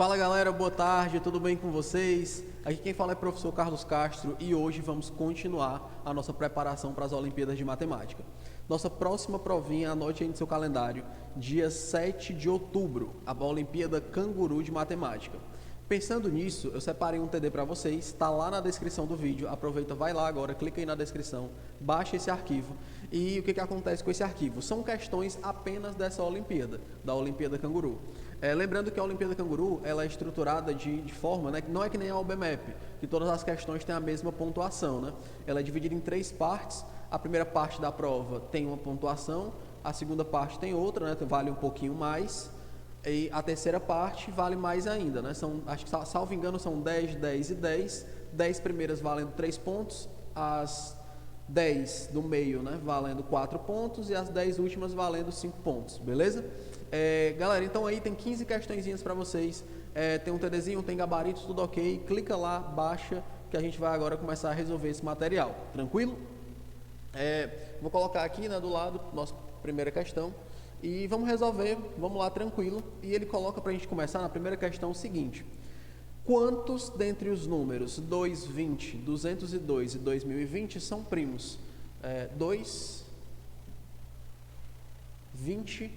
Fala galera, boa tarde, tudo bem com vocês? Aqui quem fala é o professor Carlos Castro e hoje vamos continuar a nossa preparação para as Olimpíadas de Matemática. Nossa próxima provinha, anote aí no seu calendário, dia 7 de outubro, a Olimpíada Canguru de Matemática. Pensando nisso, eu separei um TD para vocês, está lá na descrição do vídeo, aproveita, vai lá agora, clica aí na descrição, baixa esse arquivo. E o que acontece com esse arquivo? São questões apenas dessa Olimpíada, da Olimpíada Canguru. Lembrando que a Olimpíada Canguru ela é estruturada de forma, né, que não é que nem a OBMEP, que todas as questões têm a mesma pontuação. Né? Ela é dividida em 3 partes, a primeira parte da prova tem uma pontuação, a segunda parte tem outra, né, vale um pouquinho mais, e a terceira parte vale mais ainda. Né? Acho que, salvo engano, são 10, 10 e 10, 10 primeiras valendo 3 pontos, as 10 do meio, né, valendo 4 pontos e as 10 últimas valendo 5 pontos, beleza? Galera, então aí tem 15 questõezinhas para vocês, tem um TDzinho, tem gabaritos, tudo ok, clica lá, baixa, que a gente vai agora começar a resolver esse material, tranquilo? Vou colocar aqui, né, do lado, nossa primeira questão, e vamos resolver, vamos lá, tranquilo, e ele coloca para a gente começar na primeira questão o seguinte: quantos dentre os números 2, 20, 202 e 2020 são primos? 2, 20,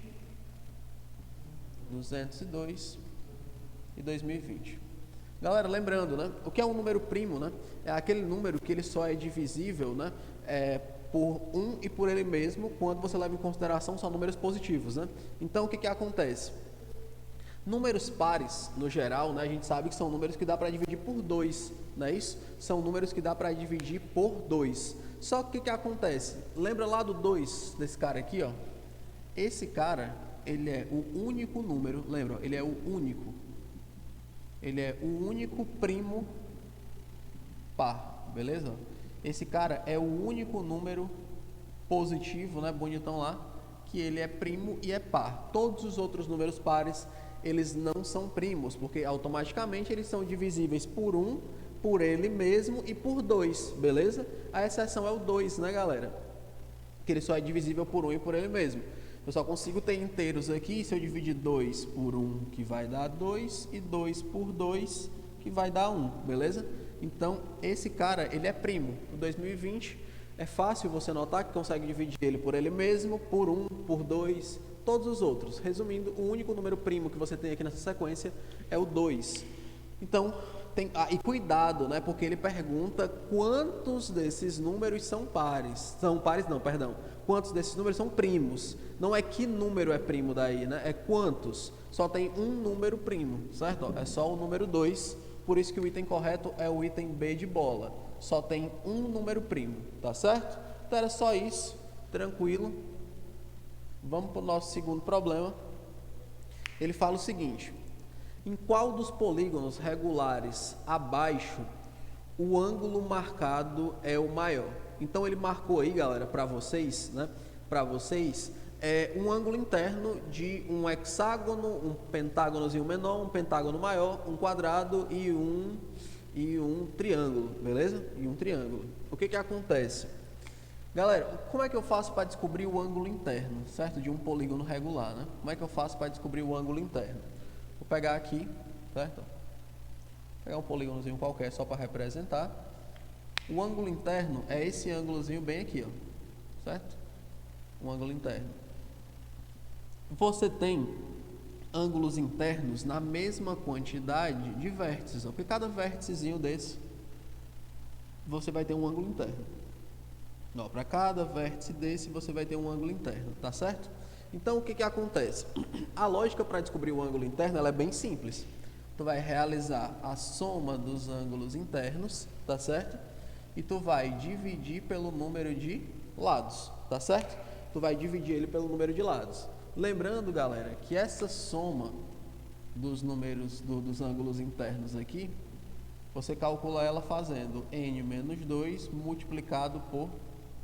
202 e 2020. Galera, lembrando, né? O que é um número primo, né? É aquele número que ele só é divisível, né? Por 1 e por ele mesmo, quando você leva em consideração só números positivos, né? Então, o que acontece? Números pares, no geral, né, a gente sabe que são números que dá para dividir por 2, não é isso? São números que dá para dividir por 2. Só que o que acontece? Lembra lá do 2, desse cara aqui, ó? Esse cara, ele é o único número, lembra? Ele é o único. Ele é o único primo par, beleza? Esse cara é o único número positivo, né, bonitão lá, que ele é primo e é par. Todos os outros números pares, eles não são primos, porque automaticamente eles são divisíveis por 1, por ele mesmo e por 2, beleza? A exceção é o 2, né, galera? Que ele só é divisível por 1 e por ele mesmo. Eu só consigo ter inteiros aqui se eu dividir 2 por 1, que vai dar 2, e 2 por 2, que vai dar 1, beleza? Então, esse cara, ele é primo. O 2020 é fácil você notar que consegue dividir ele por ele mesmo, por 1, por 2, todos os outros. Resumindo, o único número primo que você tem aqui nessa sequência é o 2. Então, e cuidado, né? Porque ele pergunta quantos desses números são pares. São pares não, perdão. Quantos desses números são primos. Não é que número é primo daí, né? É quantos. Só tem um número primo, certo? É só o número 2. Por isso que o item correto é o item B de bola. Só tem um número primo, tá certo? Então era só isso, tranquilo. Vamos para o nosso segundo problema. Ele fala o seguinte: em qual dos polígonos regulares abaixo o ângulo marcado é o maior? Então ele marcou aí, galera, para vocês, né? Para vocês, um ângulo interno de um hexágono, um pentágonozinho menor, um pentágono maior, um quadrado e um triângulo, beleza? E um triângulo. O que acontece? Galera, como é que eu faço para descobrir o ângulo interno, certo? De um polígono regular, né? Como é que eu faço para descobrir o ângulo interno? Vou pegar aqui, certo? Vou pegar um polígonozinho qualquer só para representar. O ângulo interno é esse ângulozinho bem aqui, ó, certo? Um ângulo interno. Você tem ângulos internos na mesma quantidade de vértices, ó, porque cada vérticezinho desse você vai ter um ângulo interno. Para cada vértice desse você vai ter um ângulo interno, tá certo? Então o que acontece? A lógica para descobrir o ângulo interno ela é bem simples. Tu vai realizar a soma dos ângulos internos, tá certo? E tu vai dividir pelo número de lados, tá certo? Tu vai dividir ele pelo número de lados. Lembrando, galera, que essa soma dos números dos ângulos internos aqui, você calcula ela fazendo n menos 2 multiplicado por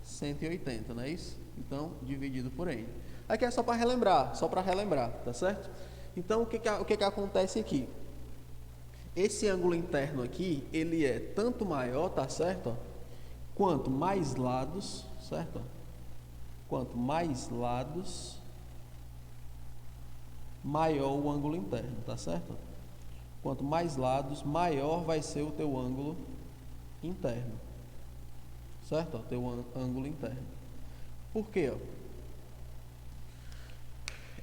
180, não é isso? Então, dividido por n. Aqui é só para relembrar, tá certo? Então, o que acontece aqui? Esse ângulo interno aqui, ele é tanto maior, tá certo? Quanto mais lados, certo? Quanto mais lados, maior o ângulo interno, tá certo? Quanto mais lados, maior vai ser o teu ângulo interno. Certo? O teu ângulo interno. Por quê?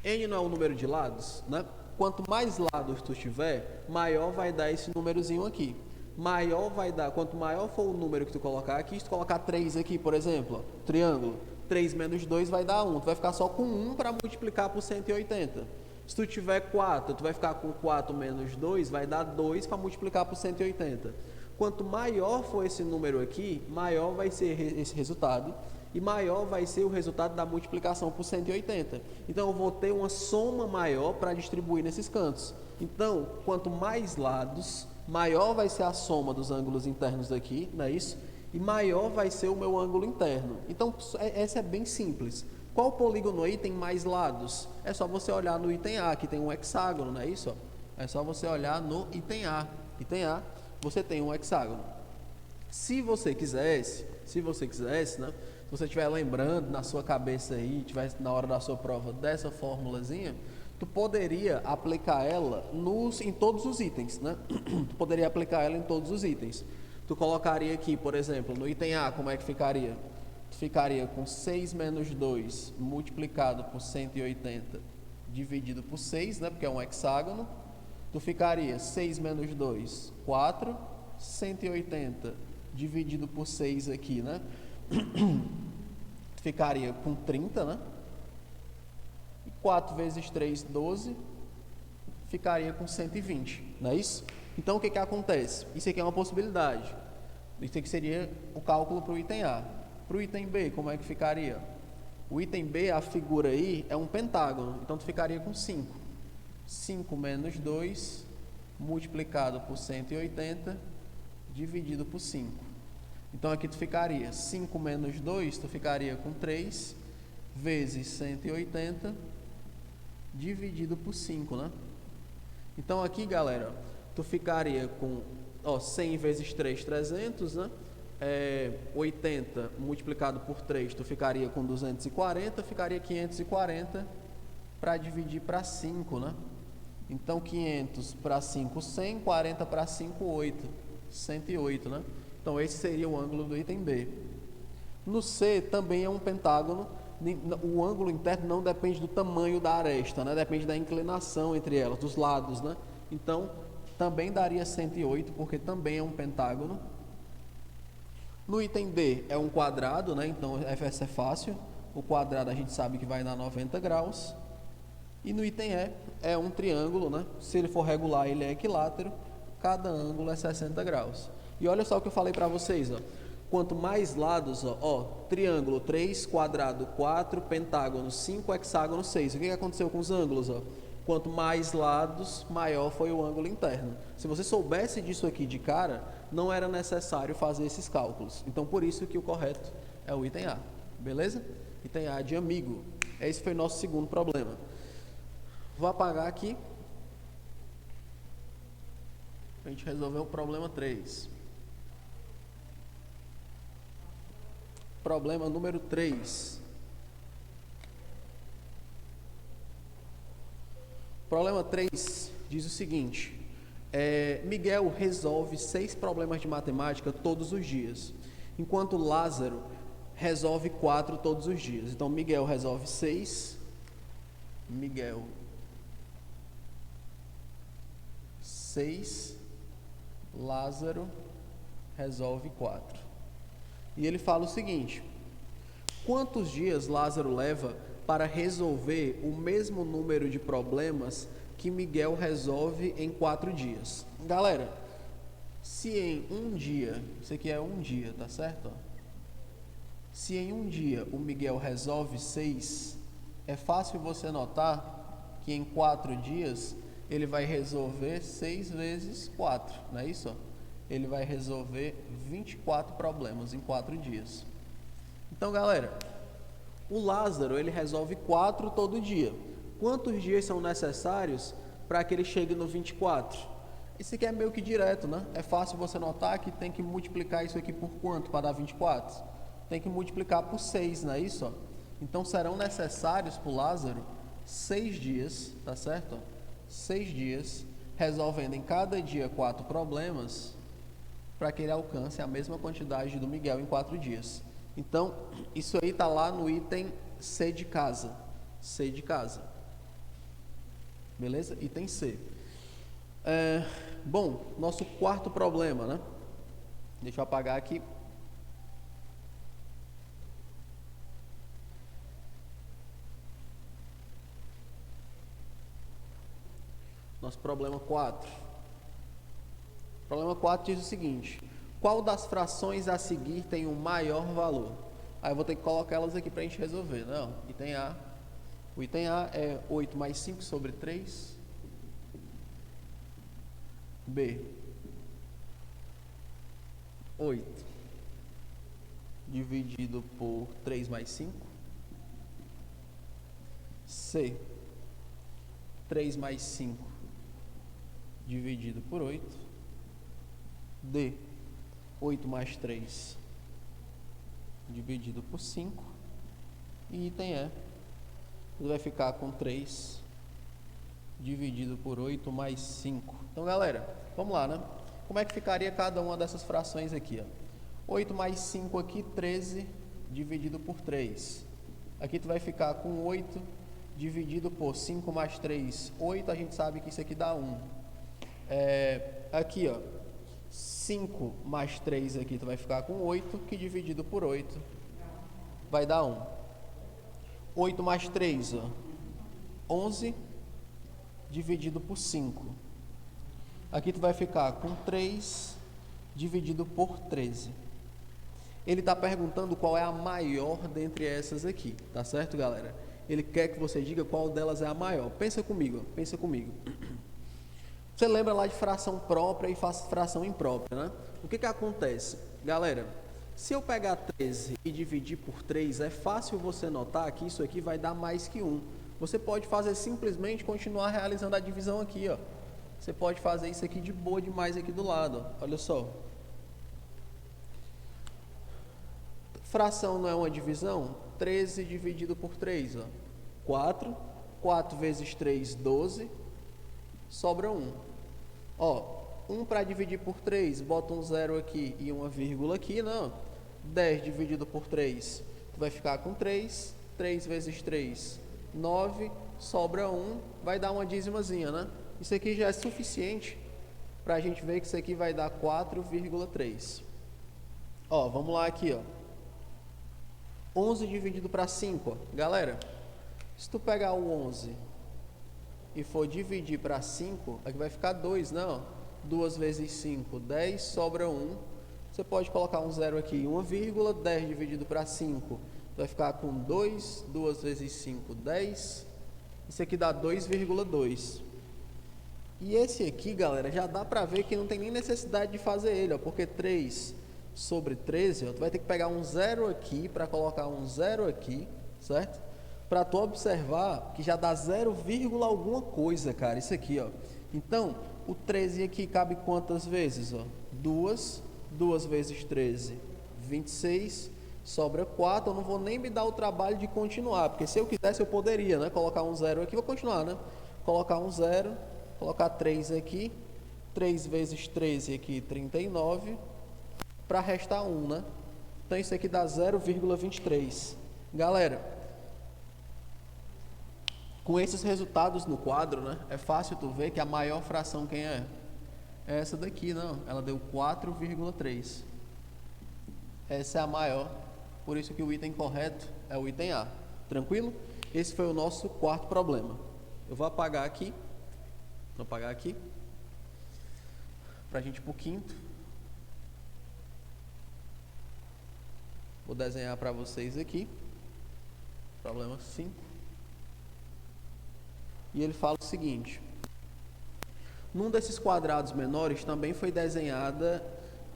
N não é o número de lados, né? Quanto mais lados tu tiver, maior vai dar esse númerozinho aqui. Maior vai dar, quanto maior for o número que tu colocar aqui, se tu colocar 3 aqui, por exemplo, ó, triângulo, 3 menos 2 vai dar 1. Tu vai ficar só com 1 para multiplicar por 180. Se tu tiver 4, tu vai ficar com 4 menos 2, vai dar 2 para multiplicar por 180. Quanto maior for esse número aqui, maior vai ser esse resultado. E maior vai ser o resultado da multiplicação por 180. Então, eu vou ter uma soma maior para distribuir nesses cantos. Então, quanto mais lados, maior vai ser a soma dos ângulos internos aqui, não é isso? E maior vai ser o meu ângulo interno. Então, essa é bem simples. Qual polígono aí tem mais lados? É só você olhar no item A, que tem um hexágono, não é isso? É só você olhar no item A. Item A, você tem um hexágono. Se você quisesse, né? Se você estiver lembrando na sua cabeça aí, estiver na hora da sua prova dessa formulazinha, tu poderia aplicar ela em todos os itens, né? Tu poderia aplicar ela em todos os itens. Tu colocaria aqui, por exemplo, no item A, como é que ficaria? Tu ficaria com 6 menos 2 multiplicado por 180 dividido por 6, né? Porque é um hexágono. Tu ficaria 6 menos 2, 4, 180 dividido por 6 aqui, né? Ficaria com 30, né? 4 vezes 3, 12. Ficaria com 120, não é isso? Então, o que acontece? Isso aqui é uma possibilidade. Isso aqui seria o cálculo para o item A. Para o item B, como é que ficaria? O item B, a figura aí, é um pentágono. Então, tu ficaria com 5. 5 menos 2, multiplicado por 180, dividido por 5. Então, aqui tu ficaria 5 menos 2, tu ficaria com 3, vezes 180, dividido por 5, né? Então, aqui, galera, tu ficaria com 100 vezes 3, 300, né? 80 multiplicado por 3, tu ficaria com 240, ficaria 540 para dividir para 5, né? Então, 500 para 5, 100, 40 para 5, 8, 108, né? Então, esse seria o ângulo do item B. No C, também é um pentágono. O ângulo interno não depende do tamanho da aresta, né? Depende da inclinação entre elas, dos lados, né? Então, também daria 108, porque também é um pentágono. No item D, é um quadrado, né? Então, essa é fácil. O quadrado a gente sabe que vai dar 90 graus. E no item E, é um triângulo, né? Se ele for regular, ele é equilátero. Cada ângulo é 60 graus. E olha só o que eu falei para vocês, ó. Quanto mais lados, triângulo 3, quadrado 4, pentágono 5, hexágono 6. O que aconteceu com os ângulos, ó? Quanto mais lados, maior foi o ângulo interno. Se você soubesse disso aqui de cara, não era necessário fazer esses cálculos. Então, por isso que o correto é o item A. Beleza? Item A de amigo. Esse foi o nosso segundo problema. Vou apagar aqui. A gente resolveu o problema 3. Problema número 3. Problema 3 diz o seguinte: Miguel resolve 6 problemas de matemática todos os dias, enquanto Lázaro resolve 4 todos os dias. Então, Miguel resolve 6. Miguel 6. Lázaro resolve 4. E ele fala o seguinte: quantos dias Lázaro leva para resolver o mesmo número de problemas que Miguel resolve em 4 dias? Galera, se em um dia, isso aqui é um dia, tá certo? Se em um dia o Miguel resolve 6, é fácil você notar que em 4 dias ele vai resolver 6 vezes 4, não é isso? Ele vai resolver 24 problemas em 4 dias. Então, galera, o Lázaro, ele resolve 4 todo dia. Quantos dias são necessários para que ele chegue no 24? Isso aqui é meio que direto, né? É fácil você notar que tem que multiplicar isso aqui por quanto para dar 24? Tem que multiplicar por 6, não é isso? Então, serão necessários para o Lázaro 6 dias, tá certo? 6 dias resolvendo em cada dia 4 problemas para que ele alcance a mesma quantidade do Miguel em 4 dias. Então, isso aí está lá no item C de casa. C de casa. Beleza? Item C. Bom, nosso quarto problema, né? Deixa eu apagar aqui. Nosso problema 4. Problema 4 diz o seguinte: qual das frações a seguir tem o maior valor? Aí eu vou ter que colocar elas aqui para a gente resolver. Não, item A. O item A é 8 mais 5 sobre 3. B. 8 dividido por 3 mais 5. C. 3 mais 5 dividido por 8. D. 8 mais 3 dividido por 5. E item E. Ele vai ficar com 3 dividido por 8 mais 5. Então, galera, vamos lá, né? Como é que ficaria cada uma dessas frações aqui, ó? 8 mais 5 aqui, 13 dividido por 3. Aqui tu vai ficar com 8 dividido por 5 mais 3, 8. A gente sabe que isso aqui dá 1. Aqui, ó, 5 mais 3 aqui tu vai ficar com 8, que dividido por 8 vai dar 1. 8 mais 3, ó, 11 dividido por 5. Aqui tu vai ficar com 3 dividido por 13. Ele está perguntando qual é a maior dentre essas aqui, tá certo, galera? Ele quer que você diga qual delas é a maior. Pensa comigo, pensa comigo. Você lembra lá de fração própria e fração imprópria, né? O que acontece? Galera, se eu pegar 13 e dividir por 3, é fácil você notar que isso aqui vai dar mais que 1. Você pode fazer simplesmente continuar realizando a divisão aqui, ó. Você pode fazer isso aqui de boa demais aqui do lado, ó. Olha só. Fração não é uma divisão? 13 dividido por 3, ó. 4. 4 vezes 3, 12. Sobra 1. Ó, 1 para dividir por 3, bota um 0 aqui e uma vírgula aqui, não. 10 dividido por 3, tu vai ficar com 3. 3 vezes 3, 9. Sobra 1, vai dar uma dízimazinha, né? Isso aqui já é suficiente para a gente ver que isso aqui vai dar 4,3. Ó, vamos lá aqui, ó. 11 dividido para 5, ó. Galera, se tu pegar o 11 e for dividir para 5, aqui vai ficar 2, não? 2 vezes 5, 10, sobra 1. Você pode colocar um 0 aqui, uma vírgula. 10 dividido para 5, vai ficar com 2. 2 vezes 5, 10. Isso aqui dá 2,2. E esse aqui, galera, já dá para ver que não tem nem necessidade de fazer ele, ó, porque 3 sobre 13, ó, tu vai ter que pegar um 0 aqui para colocar um 0 aqui, certo? Para tu observar que já dá 0, alguma coisa, cara, isso aqui, ó. Então, o 13 aqui cabe quantas vezes, ó? 2. 2 vezes 13, 26. Sobra 4. Eu não vou nem me dar o trabalho de continuar, porque se eu quisesse eu poderia, né? Colocar um 0 aqui, vou continuar, né? Colocar um 0, colocar 3 aqui. 3 vezes 13 aqui, 39. Para restar 1, né? Então, isso aqui dá 0,23. Galera, com esses resultados no quadro, né, é fácil tu ver que a maior fração quem é? É essa daqui, não. Ela deu 4,3. Essa é a maior. Por isso que o item correto é o item A. Tranquilo? Esse foi o nosso quarto problema. Eu vou apagar aqui. Vou apagar aqui. Para a gente ir para o quinto. Vou desenhar para vocês aqui. Problema 5. E ele fala o seguinte: num desses quadrados menores também foi desenhada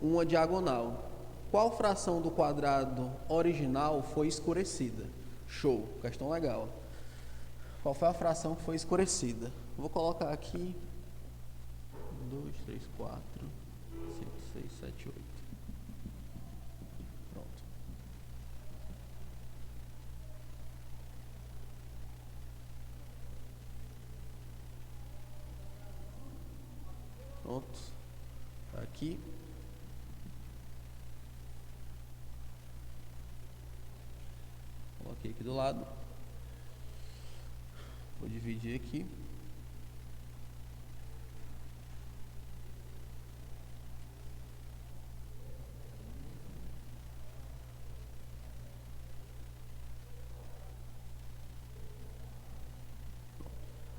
uma diagonal. Qual fração do quadrado original foi escurecida? Show, questão legal. Qual foi a fração que foi escurecida? Vou colocar aqui 2, 3, 4, 5, 6, 7, 8. Pronto. Pronto. Aqui. Coloquei aqui do lado. Vou dividir aqui.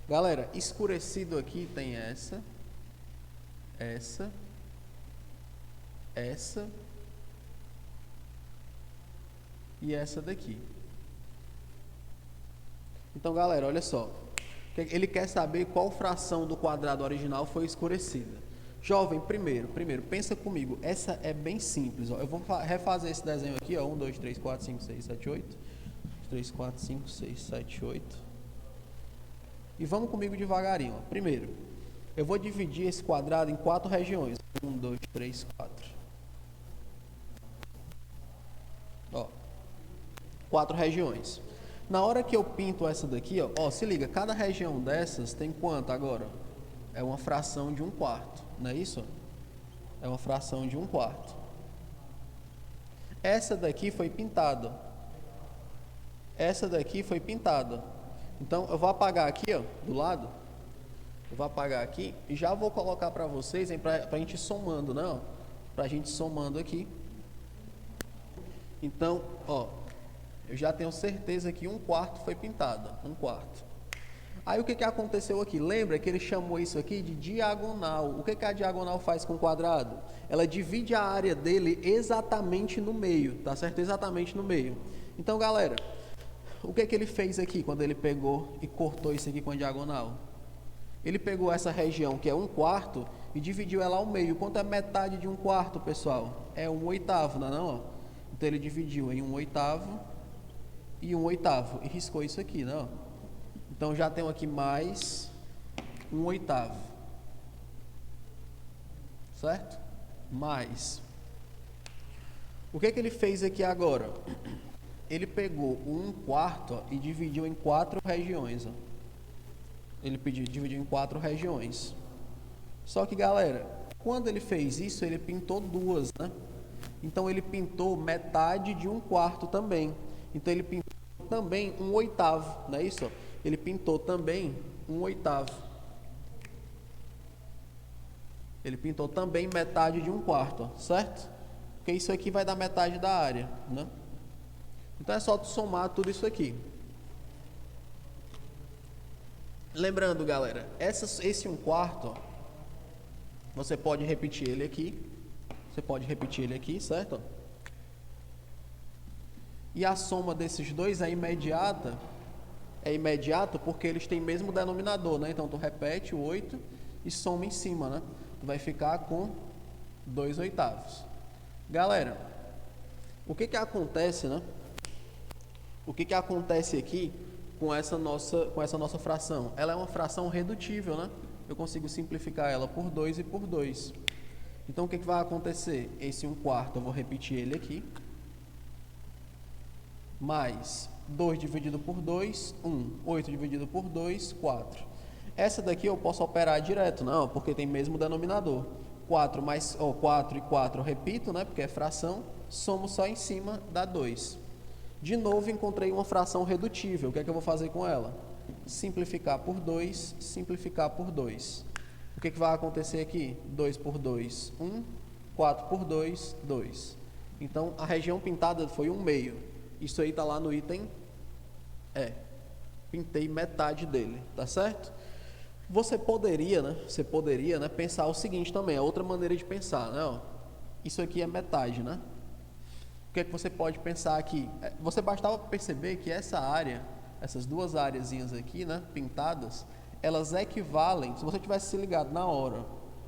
Galera, escurecido aqui tem essa e essa daqui. Então, galera, olha só. Ele quer saber qual fração do quadrado original foi escurecida. Jovem, primeiro, pensa comigo. Essa é bem simples. Ó. Eu vou refazer esse desenho aqui. Ó. 1, 2, 3, 4, 5, 6, 7, 8. 3, 4, 5, 6, 7, 8. E vamos comigo devagarinho. Ó. Primeiro, eu vou dividir esse quadrado em 4 regiões. 1, 2, 3, 4. Ó, 4 regiões. Na hora que eu pinto essa daqui, ó, se liga, cada região dessas tem quanto agora? É uma fração de 1/4, não é isso? É uma fração de 1/4. Essa daqui foi pintada. Essa daqui foi pintada. Então, eu vou apagar aqui, ó, do lado. Eu vou apagar aqui e já vou colocar para vocês, para a gente ir somando, né? Para a gente somando aqui. Então, ó, eu já tenho certeza que 1/4 foi pintado, 1/4. Aí o que aconteceu aqui? Lembra que ele chamou isso aqui de diagonal. O que a diagonal faz com o quadrado? Ela divide a área dele exatamente no meio, tá certo? Exatamente no meio. Então, galera, o que ele fez aqui quando ele pegou e cortou isso aqui com a diagonal? Ele pegou essa região que é 1/4 e dividiu ela ao meio. Quanto é metade de 1/4, pessoal? É 1/8, não é não? Então ele dividiu em 1/8 e 1/8 e riscou isso aqui, não? Então já tenho aqui mais 1/8. Certo? Mais. O que ele fez aqui agora? Ele pegou o 1/4 e dividiu em 4 regiões. Ó. Ele dividiu em 4 regiões. Só que, galera, quando ele fez isso, ele pintou duas, né? Então ele pintou metade de 1/4 também. Então ele pintou também 1/8, não é isso? Ele pintou também 1/8. Ele pintou também metade de 1/4, certo? Porque isso aqui vai dar metade da área, né? Então é só tu somar tudo isso aqui. Lembrando, galera, esse 1/4, você pode repetir ele aqui. Você pode repetir ele aqui, certo? E a soma desses dois é imediata. É imediato porque eles têm mesmo denominador, né? Então, tu repete o 8 e soma em cima, né? Tu vai ficar com 2/8. Galera, o que acontece, né? O que acontece aqui com essa nossa fração? Ela é uma fração redutível, né? Eu consigo simplificar ela por 2 e por 2. Então, o que vai acontecer? Esse 1/4, eu vou repetir ele aqui. Mais 2 dividido por 2, 1. 8 dividido por 2, 4. Essa daqui eu posso operar direto, não, porque tem mesmo denominador. 4 e 4 eu repito, né, porque é fração. Somo só em cima, dá 2. De novo, encontrei uma fração redutível. O que é que eu vou fazer com ela? Simplificar por 2, simplificar por 2. O que vai acontecer aqui? 2 por 2, 1. 4 por 2, 2. Então, a região pintada foi 1/2. Isso aí está lá no item E. Pintei metade dele, tá certo? Você poderia, né, pensar o seguinte também, é outra maneira de pensar, né? Ó, isso aqui é metade, né? O que é que você pode pensar aqui? Você bastava perceber que essa área, essas duas areazinhas aqui, né, pintadas, elas equivalem, se você tivesse se ligado na hora,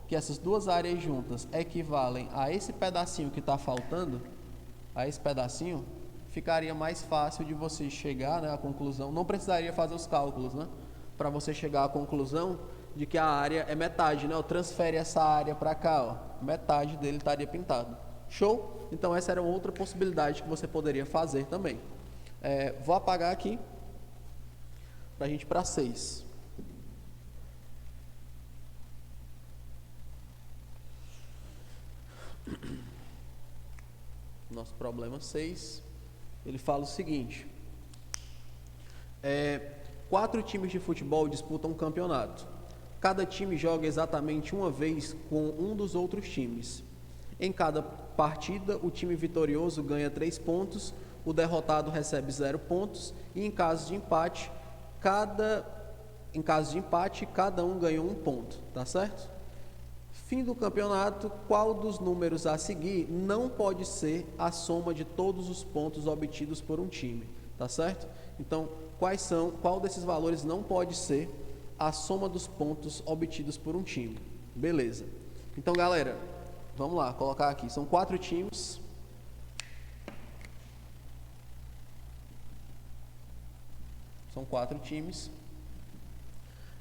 que essas duas áreas juntas equivalem a esse pedacinho que está faltando, a esse pedacinho, ficaria mais fácil de você chegar, né, à conclusão, não precisaria fazer os cálculos, né, para você chegar à conclusão de que a área é metade, né, eu transfere essa área para cá, ó, metade dele estaria pintado. Show? Então essa era outra possibilidade que você poderia fazer também. Vou apagar aqui, para a gente ir para 6. Nosso problema 6, ele fala o seguinte: 4 times de futebol disputam um campeonato. Cada time joga exatamente uma vez com um dos outros times. Em cada partida, o time vitorioso ganha 3 pontos, o derrotado recebe 0 pontos e em caso de empate, cada um ganha 1 ponto, tá certo? Fim do campeonato, qual dos números a seguir não pode ser a soma de todos os pontos obtidos por um time, tá certo? Então, qual desses valores não pode ser a soma dos pontos obtidos por um time? Beleza. Então, galera, vamos lá, colocar aqui. São 4 times. São 4 times.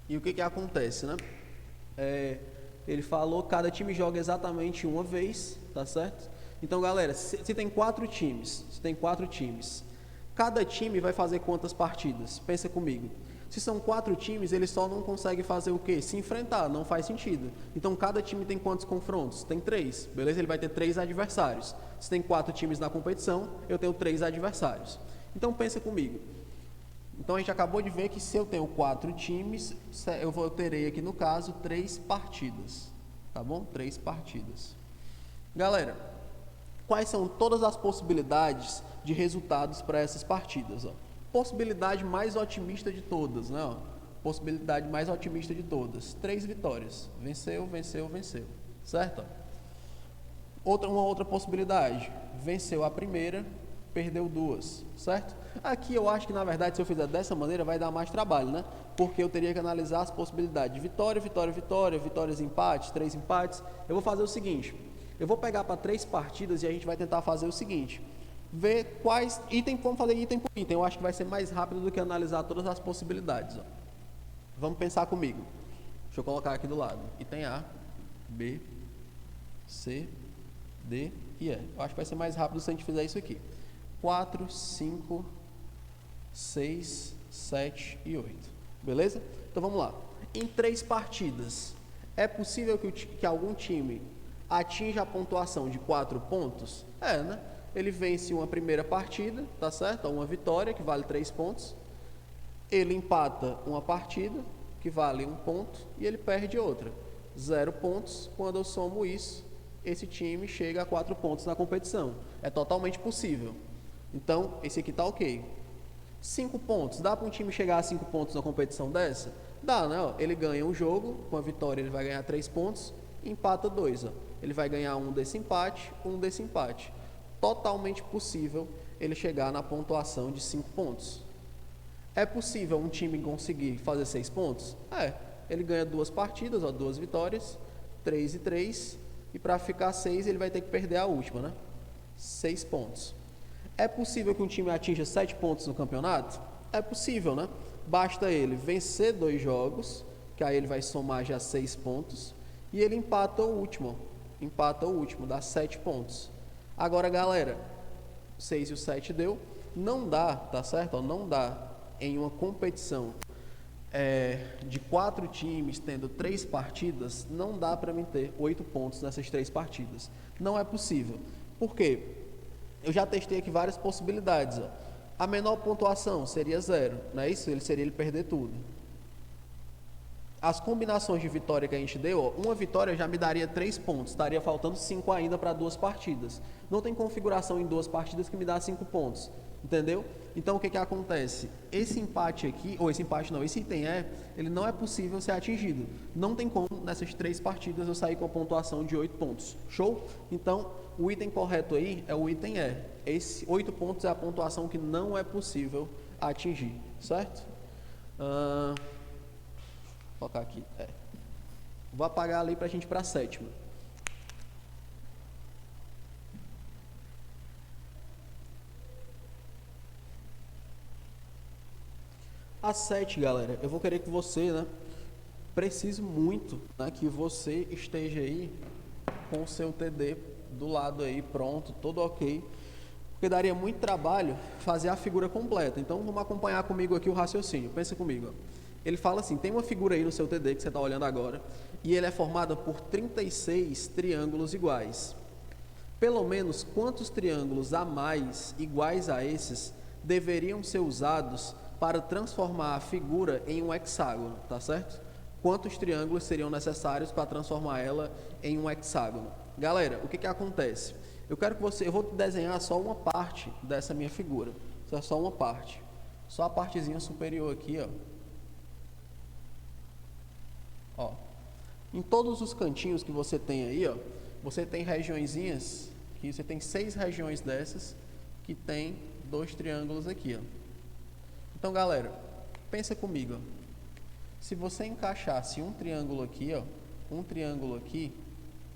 E o que acontece, né? Ele falou que cada time joga exatamente uma vez, tá certo? Então, galera, se tem 4 times, cada time vai fazer quantas partidas? Pensa comigo. Se são 4 times, eles só não conseguem fazer o quê? Se enfrentar, não faz sentido. Então, cada time tem quantos confrontos? Tem 3, beleza? Ele vai ter 3 adversários. Se tem 4 times na competição, eu tenho 3 adversários. Então, pensa comigo. Então, a gente acabou de ver que se eu tenho 4 times, eu terei aqui, no caso, 3 partidas. Tá bom? 3 partidas. Galera, quais são todas as possibilidades de resultados para essas partidas? Ó? Possibilidade mais otimista de todas, né? Ó? Possibilidade mais otimista de todas. 3 vitórias. Venceu, venceu, venceu. Certo? Uma outra possibilidade. Venceu a primeira, perdeu 2. Certo? Aqui eu acho que, na verdade, se eu fizer dessa maneira, vai dar mais trabalho, né? Porque eu teria que analisar as possibilidades de vitória, vitória, vitória, vitórias, empates, 3 empates. Eu vou fazer o seguinte. Eu vou pegar para 3 partidas e a gente vai tentar fazer o seguinte. Ver quais itens, vamos fazer item por item. Eu acho que vai ser mais rápido do que analisar todas as possibilidades. Ó. Vamos pensar comigo. Deixa eu colocar aqui do lado. Item A, B, C, D e E. Eu acho que vai ser mais rápido se a gente fizer isso aqui. 4, 5, 6, 7 e 8. Beleza? Então vamos lá. Em 3 partidas, é possível que algum time atinja a pontuação de 4 pontos? Né? Ele vence uma primeira partida, tá certo? Uma vitória, que vale 3 pontos. Ele empata uma partida, que vale 1 ponto. E ele perde outra, 0 pontos. Quando eu somo isso, esse time chega a 4 pontos na competição. É totalmente possível. Então, esse aqui tá ok. 5 pontos. Dá para um time chegar a 5 pontos na competição dessa? Dá, né? Ó, ele ganha um jogo, com a vitória ele vai ganhar 3 pontos. Empata 2. Ó. Ele vai ganhar 1 desse empate, 1 desse empate. Totalmente possível ele chegar na pontuação de 5 pontos. É possível um time conseguir fazer 6 pontos? Ele ganha 2 partidas, 2 vitórias, 3 e 3, e para ficar 6 ele vai ter que perder a última, né? 6 pontos. É possível que um time atinja 7 pontos no campeonato? É possível, né? Basta ele vencer 2 jogos, que aí ele vai somar já 6 pontos, e ele empata o último, dá 7 pontos. Agora, galera, 6 e o 7 deu, não dá, tá certo? Não dá em uma competição de 4 times tendo 3 partidas, não dá para mim ter 8 pontos nessas 3 partidas. Não é possível. Por quê? Eu já testei aqui várias possibilidades. Ó. A menor pontuação seria 0, não é isso? Ele perder tudo. As combinações de vitória que a gente deu, uma vitória já me daria 3 pontos, estaria faltando 5 ainda para 2 partidas. Não tem configuração em 2 partidas que me dá 5 pontos, entendeu? Então o que acontece? Esse empate aqui, ou esse empate não, esse item ele não é possível ser atingido. Não tem como nessas 3 partidas eu sair com a pontuação de 8 pontos. Show? Então o item correto aí é o item E. Esse 8 pontos é a pontuação que não é possível atingir, certo? Vou colocar aqui. Vou apagar ali para a gente ir para a 7ª. A 7, galera, eu vou querer que você, preciso muito, que você esteja aí com o seu TD do lado aí, pronto, todo ok, porque daria muito trabalho fazer a figura completa. Então, vamos acompanhar comigo aqui o raciocínio. Pensa comigo, ó. Ele fala assim, tem uma figura aí no seu TD que você está olhando agora, e ele é formada por 36 triângulos iguais. Pelo menos quantos triângulos a mais iguais a esses deveriam ser usados para transformar a figura em um hexágono, tá certo? Quantos triângulos seriam necessários para transformar ela em um hexágono? Galera, o que que acontece? Eu vou desenhar só uma parte dessa minha figura, só uma parte, só a partezinha superior aqui, ó. Em todos os cantinhos que você tem aí, ó, você tem regiõezinhas, que você tem 6 regiões dessas, que tem 2 triângulos aqui, ó. Então, galera, pensa comigo, ó. Se você encaixasse um triângulo aqui, ó, um triângulo aqui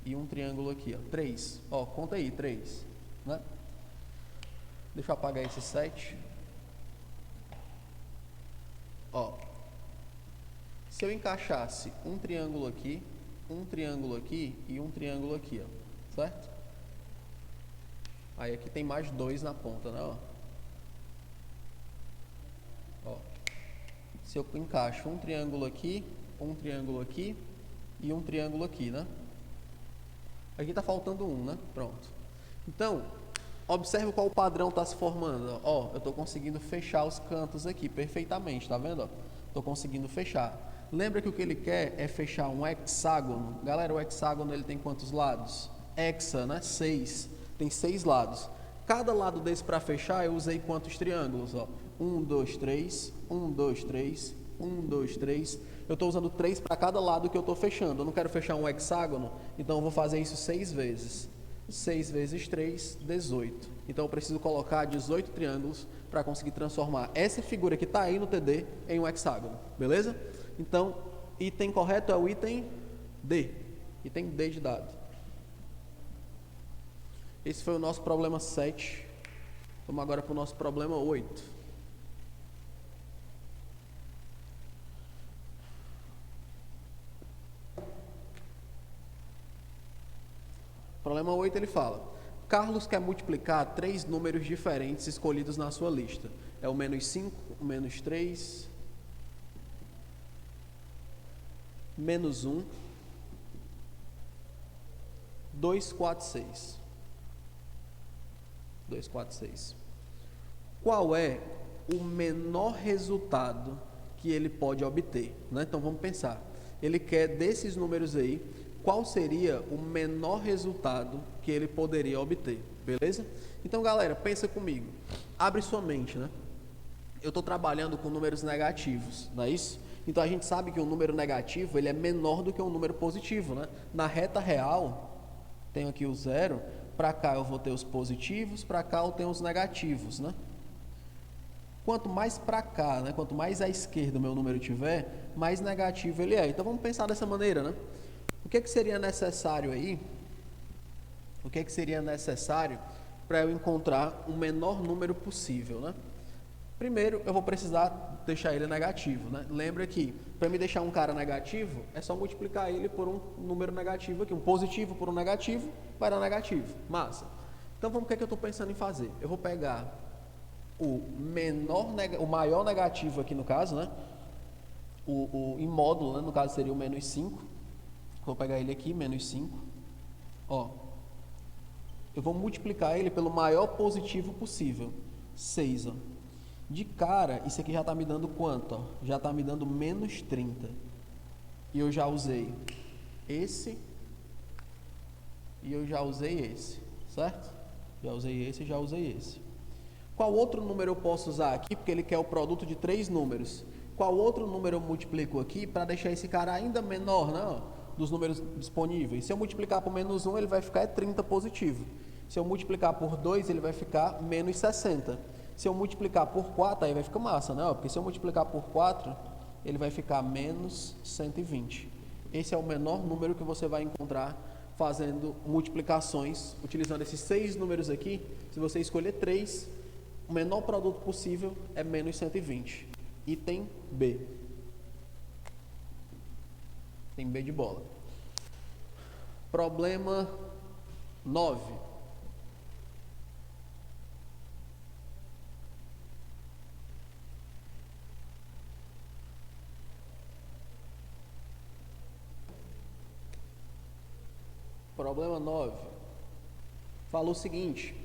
e um triângulo aqui, ó, 3, ó, conta aí, 3, né? Deixa eu apagar esse 7. Ó, se eu encaixasse um triângulo aqui e um triângulo aqui, ó, certo? Aí aqui tem mais 2 na ponta, né? Ó. Se eu encaixo um triângulo aqui e um triângulo aqui, né? Aqui tá faltando um, né? Pronto. Então, observe qual o padrão está se formando. Ó, eu estou conseguindo fechar os cantos aqui perfeitamente, tá vendo? Estou conseguindo fechar. Lembra que o que ele quer é fechar um hexágono. Galera, o hexágono ele tem quantos lados? Hexa, né? 6. Tem 6 lados. Cada lado desse para fechar eu usei quantos triângulos? Ó? 1, 2, 3, 1, 2, 3, 1, 2, 3. Eu estou usando 3 para cada lado que eu estou fechando. Eu não quero fechar um hexágono, então eu vou fazer isso 6 vezes. 6 vezes 3, 18. Então eu preciso colocar 18 triângulos para conseguir transformar essa figura que está aí no TD em um hexágono. Beleza? Então, item correto é o item D. Item D de dado. Esse foi o nosso problema 7. Vamos agora para o nosso problema 8. Problema 8 ele fala: Carlos quer multiplicar 3 números diferentes escolhidos na sua lista. É o menos 5, o menos 3, menos 1, 2, 4, 6. 2, 4, 6. Qual é o menor resultado que ele pode obter? Né? Então vamos pensar. Ele quer desses números aí, qual seria o menor resultado que ele poderia obter? Beleza? Então, galera, pensa comigo. Abre sua mente, né? Eu estou trabalhando com números negativos, não é isso? Então a gente sabe que um número negativo ele é menor do que um número positivo, né? Na reta real, tenho aqui o 0, para cá eu vou ter os positivos, para cá eu tenho os negativos, né? Quanto mais para cá, né? Quanto mais à esquerda o meu número tiver, mais negativo ele é. Então vamos pensar dessa maneira, né? O que seria necessário aí? O que seria necessário para eu encontrar o menor número possível, né? Primeiro, eu vou precisar deixar ele negativo, né? Lembra que para me deixar um cara negativo, é só multiplicar ele por um número negativo aqui. Um positivo por um negativo, vai dar negativo. Massa. Então, vamos, o que eu estou pensando em fazer? Eu vou pegar o maior negativo aqui no caso, né? Em módulo, né? No caso seria o menos 5. Vou pegar ele aqui, menos 5. Ó. Eu vou multiplicar ele pelo maior positivo possível. 6, ó. De cara, isso aqui já está me dando quanto? Ó? Já está me dando menos 30. E eu já usei esse. E eu já usei esse. Certo? Já usei esse e já usei esse. Qual outro número eu posso usar aqui? Porque ele quer o produto de 3 números. Qual outro número eu multiplico aqui para deixar esse cara ainda menor, né? Dos números disponíveis? Se eu multiplicar por menos 1, ele vai ficar 30 positivo. Se eu multiplicar por 2, ele vai ficar menos 60. Se eu multiplicar por 4, aí vai ficar massa, né? Porque se eu multiplicar por 4, ele vai ficar menos 120. Esse é o menor número que você vai encontrar fazendo multiplicações, utilizando esses 6 números aqui. Se você escolher 3, o menor produto possível é menos 120. Item B. Tem B de bola. Problema 9. Problema 9. Fala o seguinte: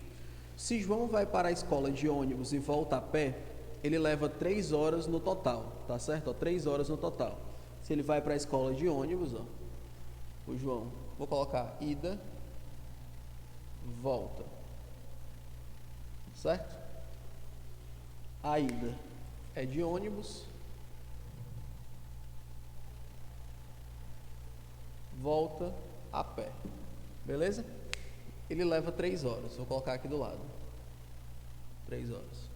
se João vai para a escola de ônibus e volta a pé, ele leva 3 horas no total, tá certo? 3 horas no total. Se ele vai para a escola de ônibus, o João, vou colocar ida, volta, certo? A ida é de ônibus, volta a pé, beleza? Ele leva 3 horas, vou colocar aqui do lado, 3 horas.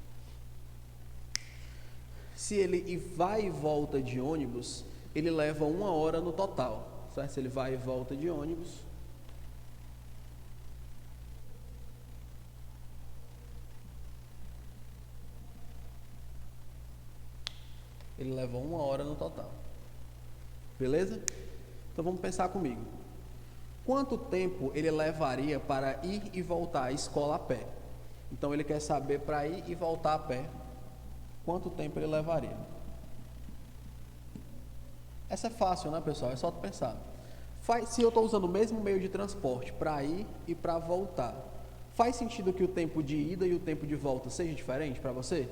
Se ele vai e volta de ônibus, ele leva 1 hora no total, certo? Se ele vai e volta de ônibus, ele leva 1 hora no total, beleza? Então vamos pensar comigo. Quanto tempo ele levaria para ir e voltar à escola a pé? Então ele quer saber para ir e voltar a pé, quanto tempo ele levaria? Essa é fácil, né, pessoal? É só tu pensar. Se eu estou usando o mesmo meio de transporte para ir e para voltar, faz sentido que o tempo de ida e o tempo de volta seja diferente para você?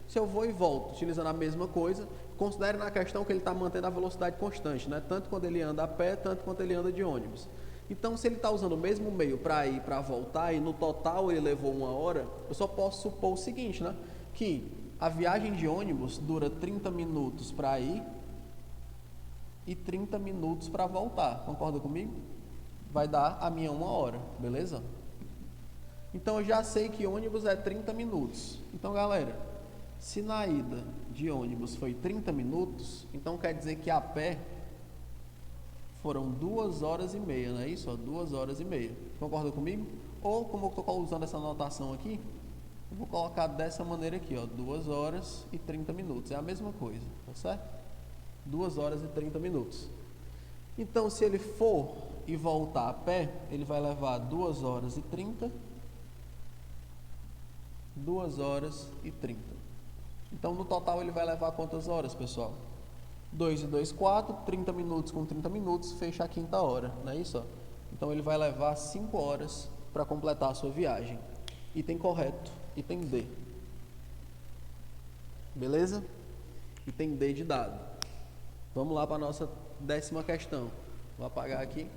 Se eu vou e volto utilizando a mesma coisa, considere na questão que ele está mantendo a velocidade constante, né? Tanto quando ele anda a pé, tanto quanto ele anda de ônibus. Então, se ele está usando o mesmo meio para ir e para voltar, e no total ele levou 1 hora, eu só posso supor o seguinte, né? Que a viagem de ônibus dura 30 minutos para ir e 30 minutos para voltar. Concorda comigo? Vai dar a minha 1 hora, beleza? Então eu já sei que ônibus é 30 minutos. Então, galera, se na ida de ônibus foi 30 minutos, então quer dizer que a pé foram 2 horas e meia, não é isso? 2 horas e meia. Concorda comigo? Ou, como eu estou usando essa anotação aqui, eu vou colocar dessa maneira aqui, 2 horas e 30 minutos. É a mesma coisa, tá certo? 2 horas e 30 minutos. Então, se ele for e voltar a pé, ele vai levar 2 horas e 30. 2 horas e 30. Então, no total, ele vai levar quantas horas, pessoal? 2 e 2, 4, 30 minutos com 30 minutos, fecha a 5ª hora, não é isso? Então, ele vai levar 5 horas para completar a sua viagem. Item correto, item D. Beleza? Item D de dado. Vamos lá para a nossa 10ª questão. Vou apagar aqui.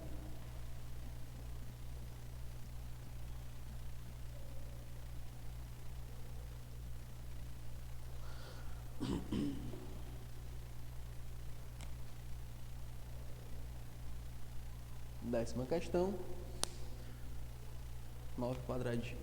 Décima questão. 9 quadradinhos.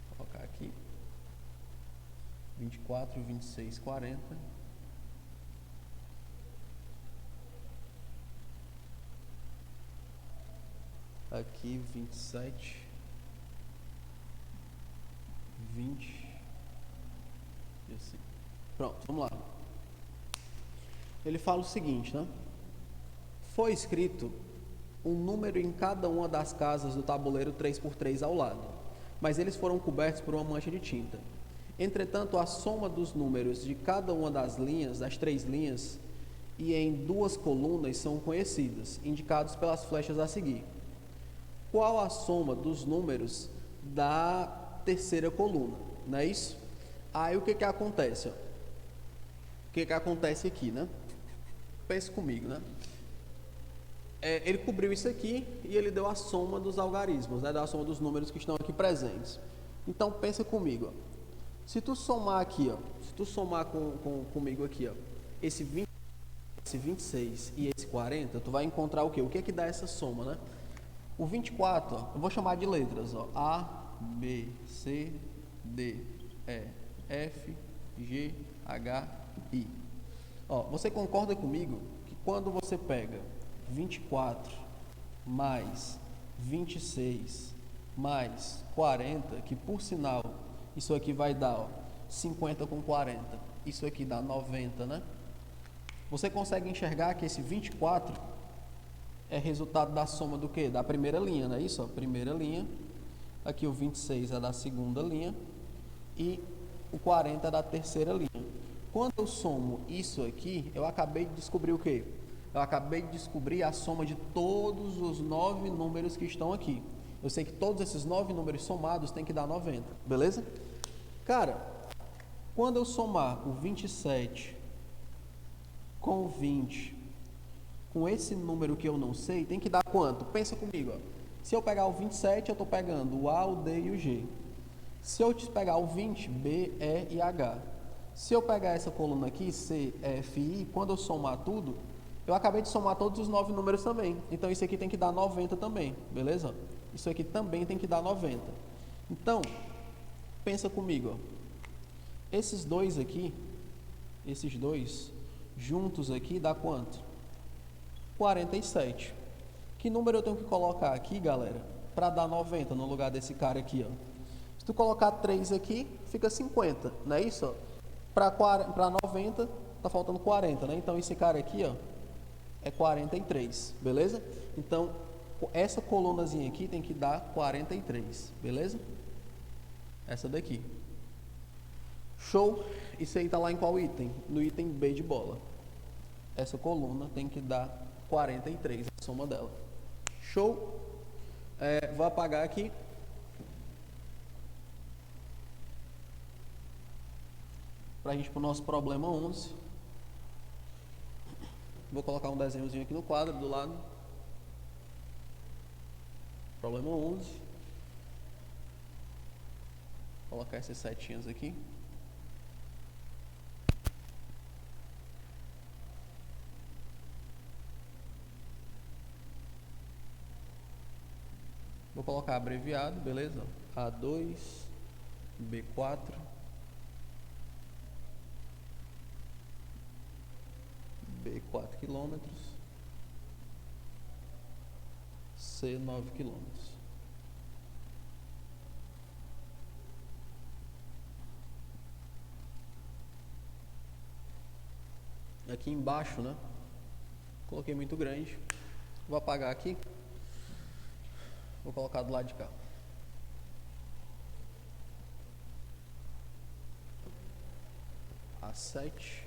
Vou colocar aqui 24, 26, 40. Aqui 27, 20 e assim. Pronto, vamos lá. Ele fala o seguinte, né? Foi escrito um número em cada uma das casas do tabuleiro 3x3 ao lado, mas eles foram cobertos por uma mancha de tinta. Entretanto, a soma dos números de cada uma das linhas, das 3 linhas, e em 2 colunas são conhecidas, indicados pelas flechas a seguir. Qual a soma dos números da 3ª coluna? Não é isso? Aí o que acontece? O que acontece aqui, né? Pense comigo, né? Ele cobriu isso aqui e ele deu a soma dos algarismos, né? Deu a soma dos números que estão aqui presentes. Então pensa comigo, se tu somar aqui, se tu somar comigo aqui, esse 20, esse 26 e esse 40, tu vai encontrar o quê? O que é que dá essa soma, né? O 24, eu vou chamar de letras, A, B, C, D, E, F, G, H, I. Você concorda comigo que quando você pega 24 mais 26 mais 40, que por sinal, isso aqui vai dar 50 com 40, isso aqui dá 90, né? Você consegue enxergar que esse 24 é resultado da soma do quê? Da primeira linha, não é isso? Primeira linha. Aqui o 26 é da segunda linha. E o 40 é da terceira linha. Quando eu somo isso aqui, eu acabei de descobrir o quê? Eu acabei de descobrir a soma de todos os 9 números que estão aqui. Eu sei que todos esses 9 números somados tem que dar 90, beleza? Cara, quando eu somar o 27 com o 20, com esse número que eu não sei, tem que dar quanto? Pensa comigo, ó. Se eu pegar o 27, eu estou pegando o A, o D e o G. Se eu pegar o 20, B, E e H. Se eu pegar essa coluna aqui, C, F e I, quando eu somar tudo, eu acabei de somar todos os 9 números também. Então, isso aqui tem que dar 90 também, beleza? Isso aqui também tem que dar 90. Então, pensa comigo, ó. Esses dois aqui, esses dois juntos aqui, dá quanto? 47. Que número eu tenho que colocar aqui, galera, para dar 90 no lugar desse cara aqui, ó? Se tu colocar 3 aqui, fica 50, não é isso? Para 90, tá faltando 40, né? Então, esse cara aqui, ó, é 43, beleza? Então, essa colunazinha aqui tem que dar 43, beleza? Essa daqui. Show? Isso aí tá lá em qual item? No item B de bola. Essa coluna tem que dar 43, a soma dela. Show? Vou apagar aqui. Para a gente ir para o nosso problema 11. Vou colocar um desenhozinho aqui no quadro do lado. Problema 11. Vou colocar essas setinhas aqui. Vou colocar abreviado, beleza? A2, B4, B4 quilômetros, C 9 quilômetros. Aqui embaixo, né? Coloquei muito grande. Vou apagar aqui. Vou colocar do lado de cá. A7.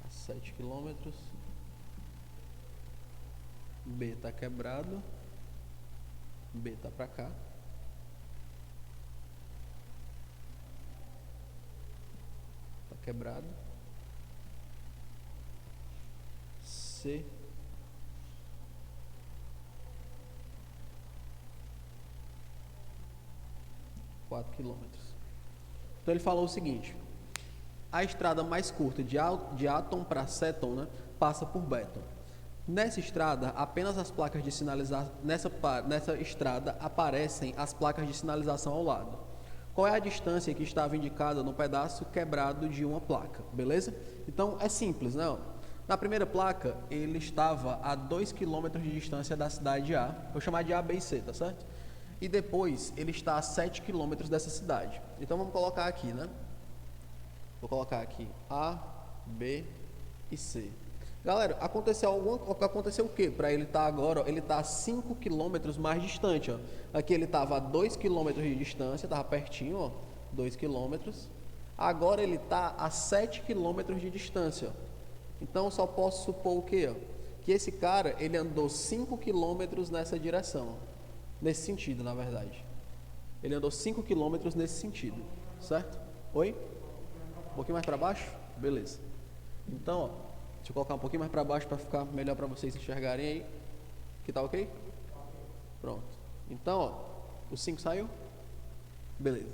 A7 quilômetros. B tá quebrado. B tá pra cá. Tá quebrado. C. Quatro quilômetros. Então ele falou o seguinte: a estrada mais curta de Atom para Seton, né, passa por Beton. Nessa estrada, apenas as placas de sinalização. Nessa estrada aparecem as placas de sinalização ao lado. Qual é a distância que estava indicada no pedaço quebrado de uma placa? Beleza? Então é simples, né? Na primeira placa, ele estava a 2 km de distância da cidade A. Vou chamar de A, B e C, tá certo? E depois, ele está a 7 km dessa cidade. Então, vamos colocar aqui, né? Vou colocar aqui A, B e C. Galera, aconteceu o que para ele estar agora? Ó, ele está a 5 km mais distante, ó. Aqui ele estava a 2 km de distância, estava pertinho, ó, 2 km. Agora ele está a 7 km de distância, ó. Então, eu só posso supor o quê? Ó? Que esse cara, ele andou 5 km nessa direção. Nesse sentido, na verdade. Ele andou 5 km nesse sentido. Certo? Oi? Um pouquinho mais para baixo? Beleza. Então, ó, deixa eu colocar um pouquinho mais para baixo para ficar melhor para vocês enxergarem aí. Que tá ok? Pronto. Então, ó, o 5 saiu? Beleza.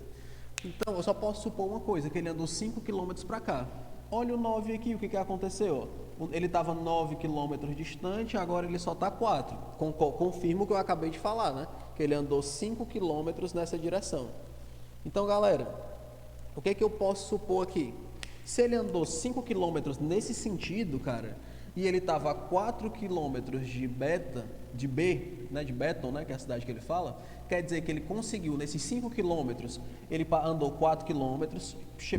Então, eu só posso supor uma coisa, que ele andou 5 km para cá. Olha o 9 aqui, o que aconteceu? Ele estava 9 km distante, agora ele só está 4. Confirmo o que eu acabei de falar, né? Que ele andou 5 km nessa direção. Então, galera, o que eu posso supor aqui? Se ele andou 5 km nesse sentido, cara, e ele estava a 4 quilômetros de B, né, de Beton, né, que é a cidade que ele fala, quer dizer que ele conseguiu, nesses 5 quilômetros, ele andou 4 quilômetros,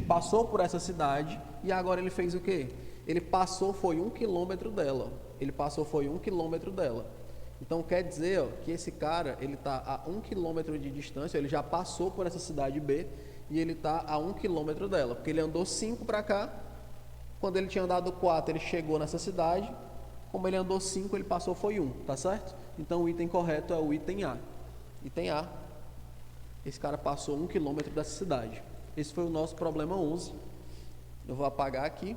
passou por essa cidade, e agora ele fez o quê? Ele passou, foi 1 quilômetro dela. Ele passou, foi 1 quilômetro dela. Então quer dizer, ó, que esse cara, ele está a 1 quilômetro de distância, ele já passou por essa cidade B, e ele está a 1 quilômetro dela, porque ele andou 5 para cá, quando ele tinha andado 4, ele chegou nessa cidade, como ele andou 5, ele passou, foi 1, tá certo? Então o item correto é o item A. Item A, esse cara passou 1 quilômetro dessa cidade. Esse foi o nosso problema 11. Eu vou apagar aqui,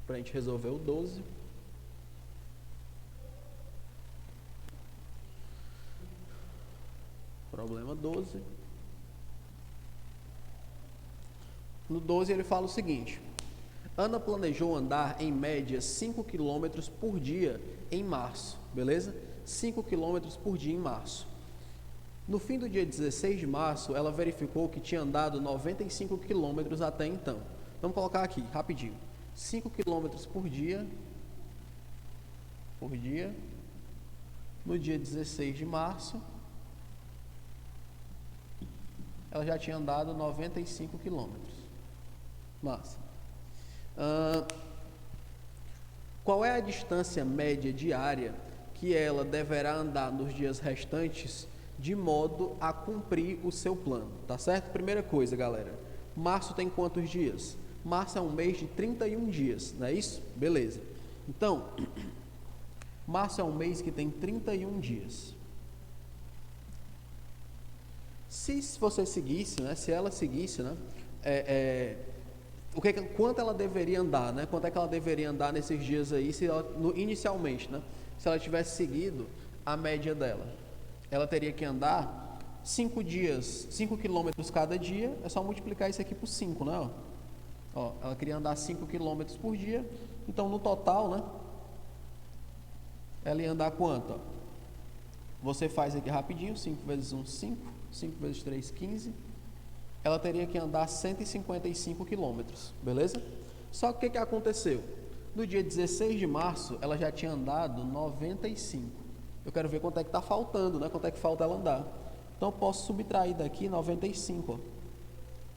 para a gente resolver o 12. Problema 12. No 12 ele fala o seguinte: Ana planejou andar em média 5 km por dia em março, beleza? 5 km por dia em março. No fim do dia 16 de março, ela verificou que tinha andado 95 km até então. Vamos colocar aqui, rapidinho. 5 km por dia. No dia 16 de março, ela já tinha andado 95 km. Massa. Qual é a distância média diária que ela deverá andar nos dias restantes de modo a cumprir o seu plano? Tá certo? Primeira coisa, galera. Março tem quantos dias? Março é um mês de 31 dias, não é isso? Beleza. Então, março é um mês que tem 31 dias. Se você seguisse, né? Se ela seguisse, né? Quanto ela deveria andar, né? Quanto é que ela deveria andar nesses dias aí, se ela, inicialmente, né? Se ela tivesse seguido a média dela, ela teria que andar 5 dias, 5 quilômetros cada dia. É só multiplicar isso aqui por 5, né? Ó, ela queria andar 5 quilômetros por dia, então no total, né? Ela ia andar quanto? Ó? Você faz aqui rapidinho, 5 vezes 1, 5, 5 vezes 3, 15. Ela teria que andar 155 quilômetros, beleza? Só que o que aconteceu? No dia 16 de março, ela já tinha andado 95. Eu quero ver quanto é que está faltando, né? Quanto é que falta ela andar. Então, eu posso subtrair daqui 95, ó.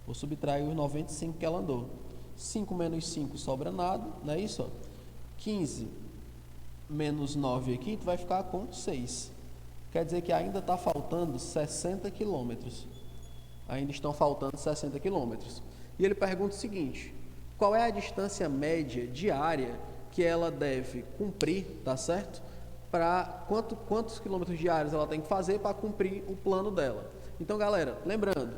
Vou subtrair os 95 que ela andou. 5 menos 5 sobra nada, não é isso? Ó? 15 menos 9 aqui, tu vai ficar com 6. Quer dizer que ainda está faltando 60 quilômetros. Ainda estão faltando 60 quilômetros. E ele pergunta o seguinte: qual é a distância média diária que ela deve cumprir, tá certo? Para quantos quilômetros diários ela tem que fazer para cumprir o plano dela. Então, galera, lembrando,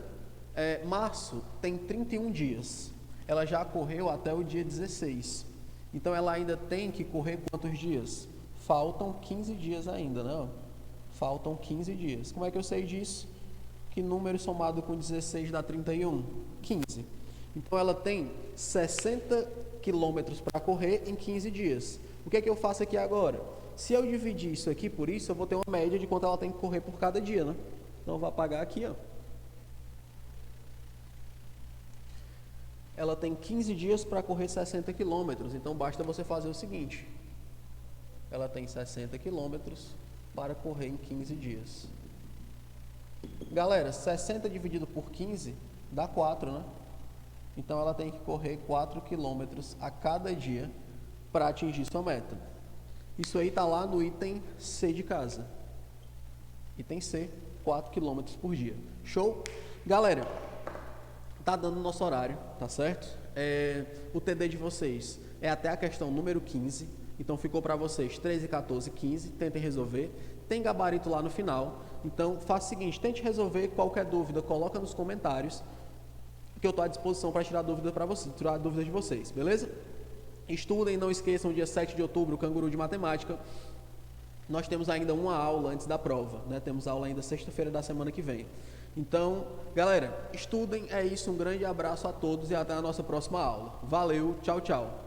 março tem 31 dias. Ela já correu até o dia 16. Então, ela ainda tem que correr quantos dias? Faltam 15 dias ainda, né? Faltam 15 dias. Como é que eu sei disso? Que número somado com 16 dá 31? 15. Então, ela tem 60 quilômetros para correr em 15 dias. O que é que eu faço aqui agora? Se eu dividir isso aqui por isso, eu vou ter uma média de quanto ela tem que correr por cada dia, né? Então, eu vou apagar aqui, ó. Ela tem 15 dias para correr 60 quilômetros. Então, basta você fazer o seguinte. Ela tem 60 quilômetros para correr em 15 dias. Galera, 60 dividido por 15 dá 4, né? Então, ela tem que correr 4 quilômetros a cada dia para atingir sua meta. Isso aí está lá no item C de casa. Item C, 4 quilômetros por dia. Show? Galera, tá dando o nosso horário, tá certo? O TD de vocês é até a questão número 15. Então, ficou para vocês 13, 14, 15. Tentem resolver. Tem gabarito lá no final. Então, faça o seguinte, tente resolver. Qualquer dúvida, coloca nos comentários, que eu estou à disposição para tirar dúvida para vocês, tirar dúvidas de vocês, beleza? Estudem, não esqueçam, dia 7 de outubro, Canguru de Matemática. Nós temos ainda uma aula antes da prova, né? Temos aula ainda sexta-feira da semana que vem. Então, galera, estudem, é isso, um grande abraço a todos e até a nossa próxima aula. Valeu, tchau, tchau.